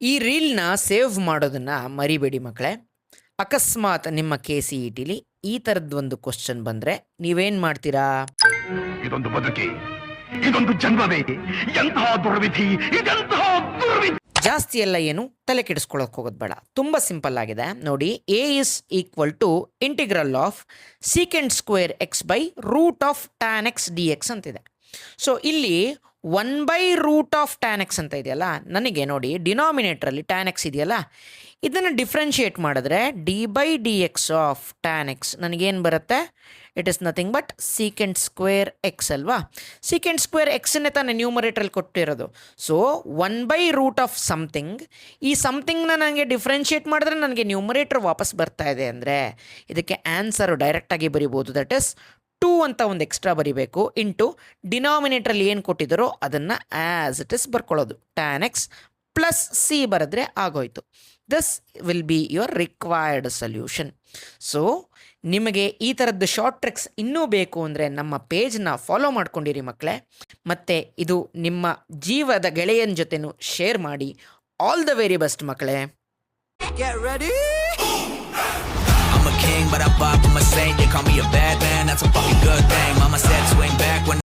ಈ ರೀಲ್ನ ಸೇವ್ ಮಾಡೋದನ್ನು ಮರಿಬೇಡಿ ಮಕ್ಕಳೇ. ಅಕಸ್ಮಾತ್ ನಿಮ್ಮ KCETಲಿ ಈ ಥರದ್ದೊಂದು ಕ್ವಶನ್ ಬಂದರೆ ನೀವೇನು ಮಾಡ್ತೀರಾ? ಇದೊಂದು ಬದುಕಿ, ಇದೊಂದು ಜನ್ಮವೇ, ಎಂತಹ ದುರ್ವಿಧಿ, ಇದೆಂತಹ ದುರ್ವಿಧಿ. ಜಾಸ್ತಿ ಎಲ್ಲ ಏನು ತಲೆ ಕೆಡಿಸ್ಕೊಳ್ಳೋಕೆ ಹೋಗೋದು ಬೇಡ. ತುಂಬ ಸಿಂಪಲ್ ಆಗಿದೆ ನೋಡಿ. A is equal to integral of secant square x by root of tan x d x ಅಂತಿದೆ. ಸೊ ಇಲ್ಲಿ 1/ರೂಟ್ ಟ್ಯಾನ್ ಎಕ್ಸ್ ಅಂತ ಇದೆಯಲ್ಲ, ನನಗೆ ನೋಡಿ ಡಿನಾಮಿನೇಟ್ರಲ್ಲಿ ಟ್ಯಾನ್ ಎಕ್ಸ್ ಇದೆಯಲ್ಲ, ಇದನ್ನು ಡಿಫ್ರೆನ್ಷಿಯೇಟ್ ಮಾಡಿದ್ರೆ d/dx ಆಫ್ ಟ್ಯಾನ್ ಎಕ್ಸ್ ನನಗೇನು ಬರುತ್ತೆ? It is nothing but secant square X ಅಲ್ವಾ. ಸೀಕೆಂಡ್ ಸ್ಕ್ವೇರ್ ಎಕ್ಸನ್ನೇ ತಾನೇ ನ್ಯೂಮರೇಟ್ರಲ್ಲಿ ಕೊಟ್ಟಿರೋದು. ಸೊ 1/ರೂಟ್ ಆಫ್ ಸಮಥಿಂಗ್, ಈ ಸಮಥಿಂಗ್ನ ನನಗೆ ಡಿಫ್ರೆನ್ಷಿಯೇಟ್ ಮಾಡಿದ್ರೆ ನನಗೆ ನ್ಯೂಮರೇಟರ್ ವಾಪಸ್ ಬರ್ತಾ ಇದೆ ಅಂದರೆ ಇದಕ್ಕೆ ಆನ್ಸರು ಡೈರೆಕ್ಟಾಗಿ ಬರಿಬೋದು. ದಟ್ ಇಸ್ 2 ಅಂತ ಒಂದು ಎಕ್ಸ್ಟ್ರಾ ಬರಿಬೇಕು ಇಂಟು ಡಿನಾಮಿನೇಟ್ರಲ್ಲಿ ಏನು ಕೊಟ್ಟಿದ್ದಾರೋ ಅದನ್ನು ಆ್ಯಸ್ ಇಟ್ ಇಸ್ ಬರ್ಕೊಳ್ಳೋದು. ಟ್ಯಾನ್ ಎಕ್ಸ್ ಪ್ಲಸ್ ಸಿ ಬರೆದ್ರೆ ಆಗೋಯ್ತು. This will be your required solution. So ನಿಮಗೆ ಈ ಥರದ್ದು ಶಾರ್ಟ್ ಟ್ರಿಕ್ಸ್ ಇನ್ನೂ ಬೇಕು ಅಂದರೆ ನಮ್ಮ ಪೇಜ್ನ ಫಾಲೋ ಮಾಡ್ಕೊಂಡಿರಿ ಮಕ್ಕಳೇ. ಮತ್ತು ಇದು ನಿಮ್ಮ ಜೀವದ ಗೆಳೆಯನ ಜೊತೆನೂ ಶೇರ್ ಮಾಡಿ. ಆಲ್ ದ ವೆರಿ ಬೆಸ್ಟ್ ಮಕ್ಕಳೇ. Get ready. I'm a king, but I pop, I'm a saint. They call me a bad man, that's a fucking good thing. Mama said swing back when